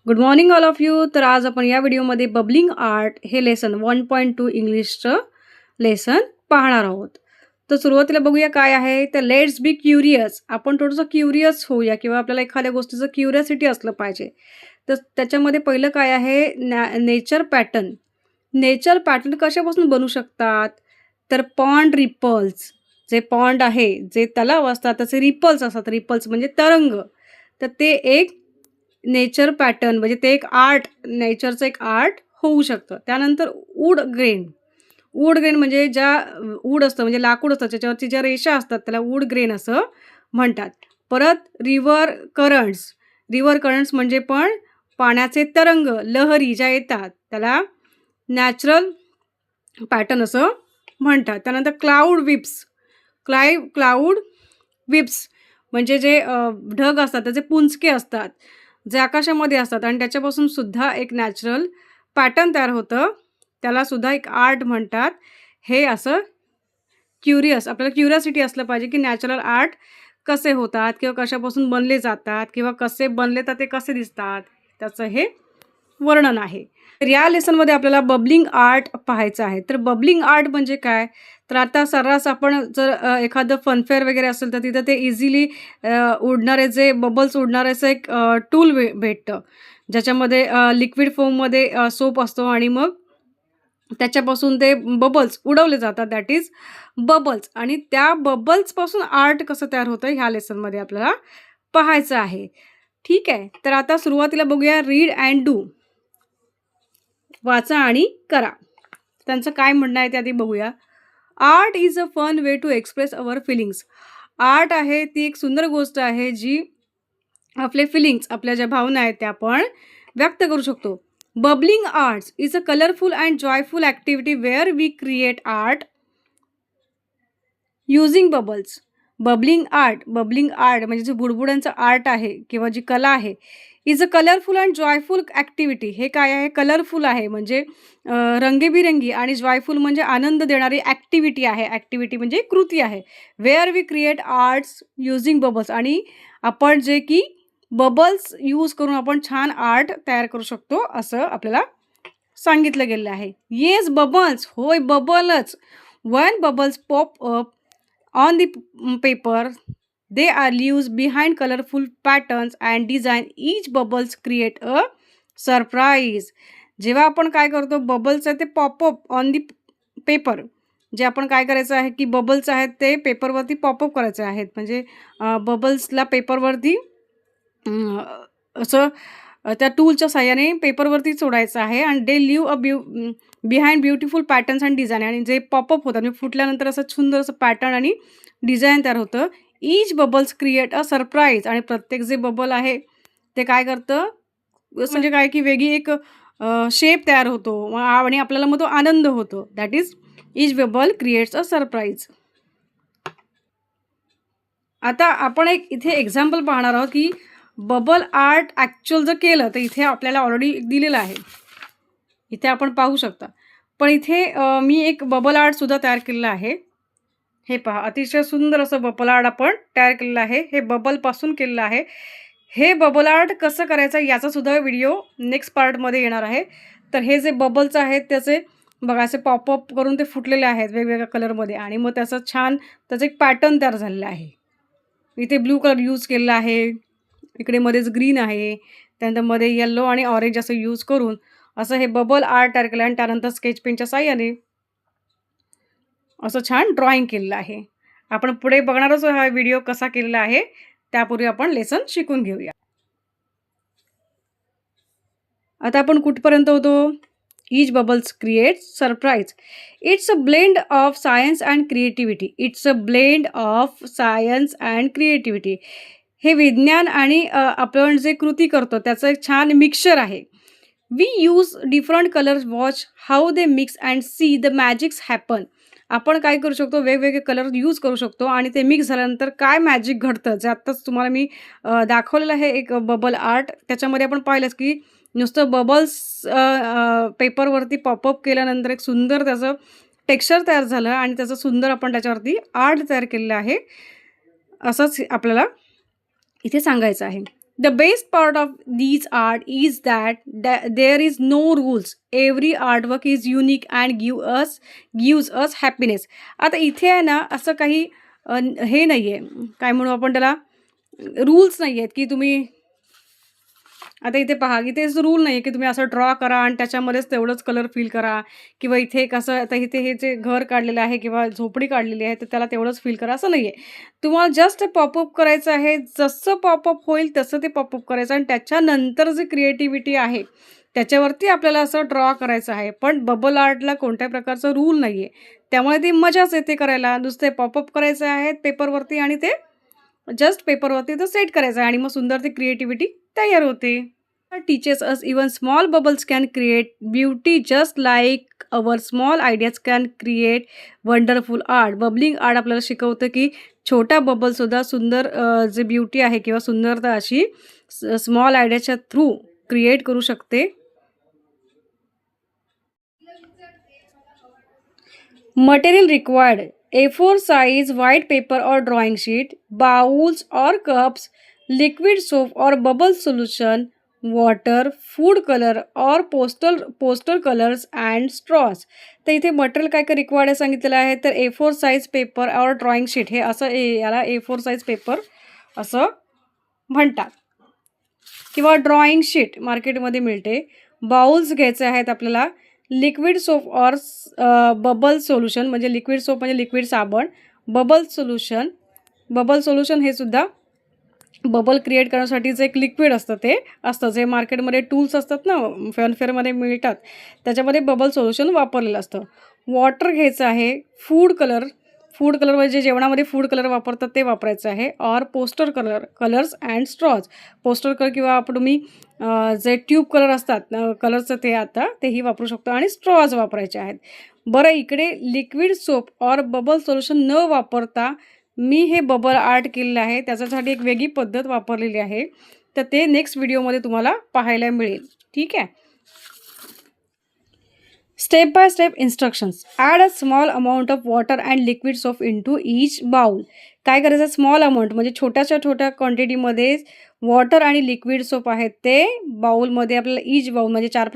Good morning all of you. तर आज आपण या व्हिडिओमध्ये बबलिंग आर्ट हे लेसन 1.2 इंग्लिशचं लेसन पाहणार आहोत. तर सुरुवातीला बघूया काय आहे. तर लेट्स बी क्युरियस. आपण थोडंसं क्युरियस होऊया किंवा आपल्याला एखाद्या गोष्टीचं क्युरियोसिटी असलं पाहिजे. तर त्याच्यामध्ये पहिलं काय आहे, नेचर पॅटर्न. नेचर पॅटर्न कशापासून बनू शकतात? तर पॉन्ड रिपल्स. जे पॉन्ड आहे, जे तलाव असतात त्याचे रिपल्स असतात. रिपल्स म्हणजे तरंग. तर ते एक नेचर पॅटर्न म्हणजे ते एक आर्ट, नेचरचं एक आर्ट होऊ शकतं. त्यानंतर वूड ग्रेन. वूड ग्रेन म्हणजे ज्या वूड असतं म्हणजे लाकूड असतं त्याच्यावरती ज्या रेषा असतात त्याला वूड ग्रेन असं म्हणतात. परत रिव्हर करंट्स. रिव्हर करंट्स म्हणजे पण पाण्याचे तरंग, लहरी ज्या येतात त्याला नॅचरल पॅटर्न असं म्हणतात. त्यानंतर क्लाउड विप्स. क्लाउड विप्स म्हणजे जे ढग असतात त्याचे पुंजके असतात, जे आकाशामध्ये असतात आणि त्याच्यापासून सुद्धा एक नॅचरल पॅटर्न तयार होतं. त्याला सुद्धा एक आर्ट म्हणतात. हे असं आपल्याला क्युरिओसिटी असलं पाहिजे की नॅचरल आर्ट कसे होतात किंवा कशापासून बनले जातात किंवा कसे बनले तर ते कसे दिसतात, त्याचं हे वर्णन आहे. तर या लेसनमध्ये आपल्याला बबलिंग आर्ट पाहायचं आहे. तर बबलिंग आर्ट म्हणजे काय? तर आता सर्रास आपण जर एखादं फनफेअर वगैरे असेल तर तिथं ते इझिली उडणारे जे बबल्स उडणारे असं एक टूल भेटतं. ज्याच्यामध्ये लिक्विड फॉर्ममध्ये सोप असतो आणि मग त्याच्यापासून ते बबल्स उडवले जातात. That is bubbles. आणि त्या बबल्सपासून आर्ट कसं तयार होतं ह्या लेसनमध्ये आपल्याला पाहायचं आहे. ठीक आहे. तर आता सुरुवातीला बघूया रीड अँड डू. वाचा आणि करा. त्यांचं काय म्हणणं आहे ते आधी बघूया. Art is a fun way to express our feelings. Art आहे ती एक सुंदर गोष्ट आहे जी आपले फिलिंग्स, आपल्या ज्या भावना आहेत त्या आपण व्यक्त करू शकतो. Bubbling arts is a colourful and joyful activity where we create art using bubbles. Bubbling art म्हणजे जे बुडबुड्यांचं आर्ट आहे किंवा जी कला आहे, is a colourful and joyful activity. हे काय आहे? कलरफुल आहे म्हणजे रंगीबिरंगी, आणि जॉयफुल म्हणजे आनंद देणारी ॲक्टिव्हिटी आहे. ॲक्टिव्हिटी म्हणजे कृती आहे. Where we create arts using bubbles. आणि आपण जे की बबल्स यूज करून आपण छान आर्ट तयार करू शकतो असं आपल्याला सांगितलं गेलेलं आहे. Yes bubbles. होय बबलच. One bubbles pop up on the paper, they are leaves behind colorful patterns and design. Each bubbles create a surprise. जेव्हा आपण काय करतो, बबल्स आहे ते पॉपअप ऑन दी पेपर. जे आपण काय करायचं आहे की बबल्स आहेत ते पेपरवरती पॉपअप करायचे आहेत. म्हणजे बबल्सला पेपरवरती असं त्या टूलच्या साहाय्याने पेपरवरती सोडायचं आहे. आणि they leave a behind beautiful patterns and design. आणि जे पॉपअप होतात म्हणजे फुटल्यानंतर असं सुंदर असं पॅटर्न आणि डिझाईन तयार होतं. Each bubbles create a surprise. आणि प्रत्येक जे बबल आहे ते काय करतं, म्हणजे काय की वेगळी एक शेप तयार होतो आणि आपल्याला मग तो आनंद होतो. That is each bubble creates a surprise. आता आपण एक इथे एक्झाम्पल पाहणार आहोत की बबल आर्ट ॲक्च्युअल जर केलं तर इथे आपल्याला ऑलरेडी दिलेलं आहे. इथे आपण पाहू शकता. पण इथे मी एक बबल आर्टसुद्धा तयार केलेलं आहे. हे पहा, अतिशय सुंदर असं बबल आर्ट आपण तयार केलेलं आहे. हे बबलपासून केलेलं आहे. हे बबल आर्ट कसं करायचं याचासुद्धा व्हिडिओ नेक्स्ट पार्टमध्ये येणार आहे. तर हे जे बबल्स आहेत त्याचे बघा असे पॉपअप करून ते फुटलेले आहेत वेगवेगळ्या कलरमध्ये, आणि मग त्याचं छान त्याचं एक पॅटर्न तयार झालेलं आहे. इथे ब्लू कलर यूज केलेला आहे. इकडे मध्येच ग्रीन आहे. त्यानंतर मध्ये येलो आणि ऑरेंज असं यूज करून असं हे बबल आर्ट तयार केलं. आणि त्यानंतर स्केच पेनच्या साहाय्याने असं छान ड्रॉइंग केलेलं आहे. आपण पुढे बघणारच हा व्हिडिओ कसा केलेला आहे. त्यापूर्वी आपण लेसन शिकून घेऊया. आता आपण कुठपर्यंत होतो? Each bubbles create surprise. It's a blend of science and creativity. It's a blend of science and creativity. हे विज्ञान आणि आपण जे कृती करतो त्याचं एक छान मिक्सचर आहे. We use different colours, watch how they mix and see the magics happen. आपण काय करू शकतो, वेगवेगळे कलर यूज करू शकतो आणि ते मिक्स झाल्यानंतर काय मॅजिक घडतं, जे आत्ताच तुम्हाला मी दाखवलेलं आहे एक बबल आर्ट. त्याच्यामध्ये आपण पाहिलंच की नुसतं बबल्स पेपरवरती पॉपअप केल्यानंतर एक सुंदर त्याचं टेक्स्चर तयार झालं आणि त्याचं सुंदर आपण त्याच्यावरती आर्ट तयार केलेलं आहे. असंच आपल्याला इथे सांगायचं आहे. The best part of these art is that there is no rules. Every artwork is unique and gives us happiness. आता इथे आहे ना असं काही हे नाहीये, काय म्हणू आपण त्याला, रूल्स नाही आहेत की तुम्ही आता इथे पहा, इथेच रूल नाही आहे की तुम्ही असं ड्रॉ करा आणि त्याच्यामध्येच तेवढंच कलर फिल करा किंवा इथे कसं आता इथे हे जे घर काढलेलं आहे किंवा झोपडी काढलेली आहे तर त्याला तेवढंच फिल करा असं नाही आहे. तुम्हाला जस्ट पॉपअप करायचं आहे. जसं पॉपअप होईल तसं ते पॉपअप करायचं आणि त्याच्यानंतर जे क्रिएटिव्हिटी आहे त्याच्यावरती आपल्याला असं ड्रॉ करायचं आहे. पण बबल आर्टला कोणत्या प्रकारचं रूल नाही आहे. त्यामुळे ती मजाच येते करायला. नुसते पॉपअप करायचे आहेत पेपरवरती आणि ते जस्ट पेपरवरती तर सेट करायचं आहे आणि मग सुंदर ती क्रिएटिव्हिटी तयार होते. Teachers us even small bubbles can create beauty just like our small ideas can create wonderful art. Bubbling art आपल्याला शिकवतं की छोटा बबलसुद्धा सुंदर जे ब्युटी आहे किंवा सुंदरता अशी स्मॉल आयडियाच्या थ्रू क्रिएट करू शकते. Material required: A4 size white paper or drawing sheet, bowls or cups, liquid soap or bubble solution, water, food color or poster colors and straws. तर इथे मटेरियल काय काय रिक्वायर्ड आहे सांगितलेलं आहे. तर A4 साईज पेपर और ड्रॉइंग शीट, हे असं याला A4 साईज पेपर असं म्हणतात किंवा ड्रॉइंग शीट मार्केटमध्ये मिळते. बाउल्स घ्यायचे आहेत आपल्याला. लिक्विड सोप और बबल सोल्युशन, म्हणजे लिक्विड सोप म्हणजे लिक्विड साबण. बबल सोल्युशन हे सुद्धा बबल क्रिएट करण्यासाठीचं एक लिक्विड असतं, ते असतं जे मार्केटमध्ये टूल्स असतात ना फॅनफेअरमध्ये मिळतात त्याच्यामध्ये बबल सोल्युशन वापरलेलं असतं. वॉटर घ्यायचं आहे. फूड कलर म्हणजे जेवणामध्ये फूड कलर वापरतात ते वापरायचं आहे. और poster colours and straws. Poster colour किंवा तुम्ही जे ट्यूब कलर असतात कलरचं ते आता तेही वापरू शकतो आणि स्ट्रॉज वापरायचे आहेत. बरं, इकडे लिक्विड सोप और बबल सोल्युशन न वापरता मी हे बबल आर्ट केलेलं आहे. त्याच्यासाठी एक वेगळी पद्धत वापरलेली आहे. तर ते नेक्स्ट व्हिडिओमध्ये तुम्हाला पाहायला मिळेल. ठीक आहे. Step by step instructions. Add a small amount of water and liquid soap into each bowl. काय करायचं, स्मॉल अमाऊंट म्हणजे छोट्या क्वांटिटीमध्ये वॉटर आणि लिक्विड सोप आहेत ते बाउलमध्ये आपल्याला ईच बाउल म्हणजे 4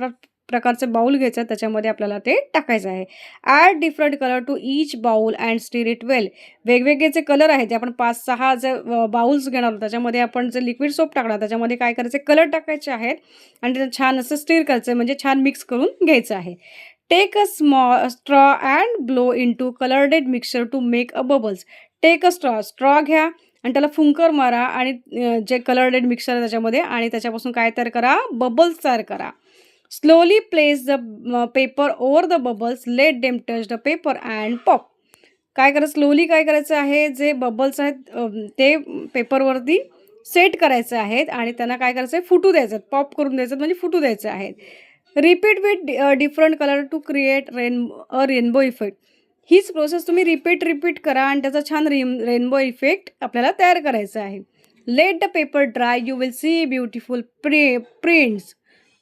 प्रकारचे बाउल घ्यायचं आहे, त्याच्यामध्ये आपल्याला ते टाकायचं आहे. Add different colour to each bowl and stir it well. वेगवेगळे जे कलर आहेत, जे आपण 5-6 जे बाउल्स घेणार आहोत त्याच्यामध्ये आपण जे लिक्विड सोप टाकणार त्याच्यामध्ये काय करायचं, कलर टाकायचे आहेत आणि त्याला छान असं स्टीर करायचं आहे, म्हणजे छान मिक्स करून घ्यायचं आहे. Take a small straw and blow into coloured mixture to make a bubbles. Take a straw घ्या आणि त्याला फुंकर मारा आणि जे कलर्डेड मिक्सचर आहे त्याच्यामध्ये आणि त्याच्यापासून काय तयार करा, बबल्स तयार करा. Slowly place the paper over the bubbles, let them touch the paper and pop. काय करायचं, स्लोली काय करायचं आहे, जे बबल्स आहेत ते पेपरवरती सेट करायचे आहेत आणि त्यांना काय करायचं आहे, फुटू द्यायचं, पॉप करून द्यायचं म्हणजे फुटू द्यायचे आहेत. Repeat with different colour to create rainbow effect. हीच प्रोसेस तुम्ही रिपीट करा आणि त्याचा छान रेनबो इफेक्ट आपल्याला तयार करायचा आहे. Let the paper dry, you will see beautiful prints.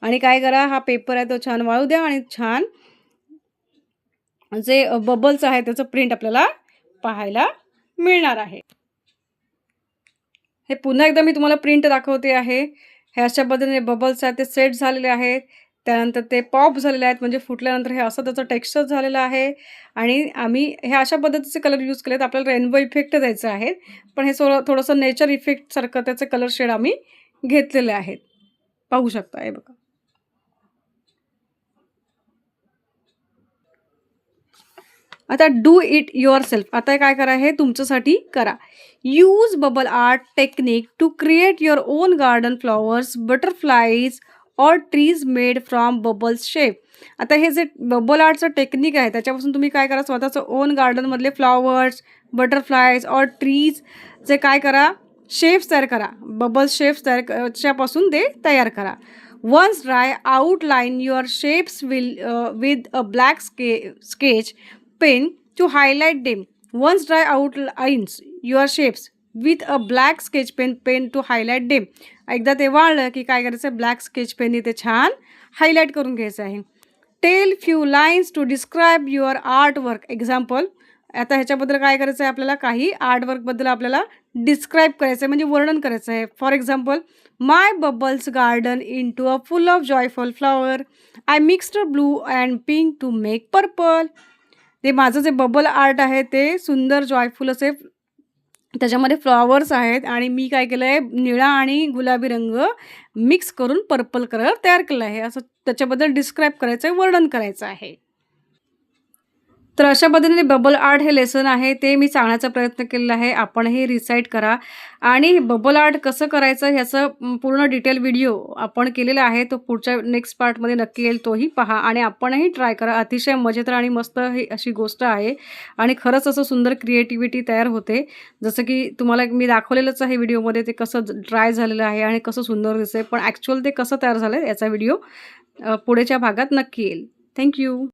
आणि काय करा, हा पेपर आहे तो छान वाळू द्या आणि छान जे बबल्स आहे त्याचं प्रिंट आपल्याला पाहायला मिळणार आहे. हे पुन्हा एकदा मी तुम्हाला प्रिंट दाखवते आहे. हे अशा पद्धतीने बबल्स आहेत ते सेट झालेले आहेत, त्यानंतर ते पॉप झालेले आहेत म्हणजे फुटल्यानंतर हे असं त्याचं टेक्स्चर झालेलं आहे आणि आम्ही हे अशा पद्धतीचे कलर यूज केलेत. आपल्याला रेनबो इफेक्ट द्यायचं आहे, पण हे थोडंसं नेचर इफेक्टसारखं त्याचे कलर शेड आम्ही घेतलेले आहेत. पाहू शकता हे बघा. आता डू इट युअर सेल्फ. आता काय करा, हे तुमच्यासाठी करा. Use bubble art technique to create your own garden flowers, butterflies और trees made from bubbles shape. आता हे जे बबल आर्टचं टेक्निक आहे त्याच्यापासून तुम्ही काय करा, स्वतःचं ओन गार्डनमधले फ्लॉवर्स, बटरफ्लायज और ट्रीज जे काय करा, शेप्स तयार करा, बबल शेप्स त्याच्यापासून ते तयार करा. Once dry, outline your shapes with a black sketch pen to highlight them. Once dry outlines your shapes with a black sketch pen to highlight them. एकदा ते वाळलं की काय करायचं, ब्लॅक स्केच पेनने ते छान हायलाईट करून घ्यायचं आहे. Tell few lines to describe your artwork. Example, आता ह्याच्याबद्दल काय करायचं आहे, आपल्याला काही आर्टवर्कबद्दल आपल्याला डिस्क्राईब करायचं आहे म्हणजे वर्णन करायचं आहे. For example, my bubbles garden into a full of joyful flower. I mixed blue and pink to make purple. ते माझं जे बबल आर्ट आहे ते सुंदर जॉयफुल असे त्याच्यामध्ये फ्लॉवर्स आहेत आणि मी काय केलं आहे, निळा आणि गुलाबी रंग मिक्स करून पर्पल कलर तयार केला आहे. असं त्याच्याबद्दल डिस्क्राईब करायचं आहे, वर्णन करायचं आहे. तर अशा पद्धतीने बबल आर्ट हे लेसन आहे ते मी सांगण्याचा प्रयत्न केलेला आहे. आपणही रिसाईट करा आणि हे बबल आर्ट कसं करायचं ह्याचं पूर्ण डिटेल व्हिडिओ आपण केलेला आहे. तो पुढच्या नेक्स्ट पार्टमध्ये नक्की येईल, तोही पहा आणि आपणही ट्राय करा. अतिशय मजेदार आणि मस्त ही अशी गोष्ट आहे आणि खरंच असं सुंदर क्रिएटिव्हिटी तयार होते. जसं की तुम्हाला मी दाखवलेलंच आहे व्हिडिओमध्ये ते कसं ट्राय झालेलं आहे आणि कसं सुंदर दिसतंय. पण ॲक्चुअल ते कसं तयार झालं याचा व्हिडिओ पुढच्या भागात नक्की येईल. Thank you.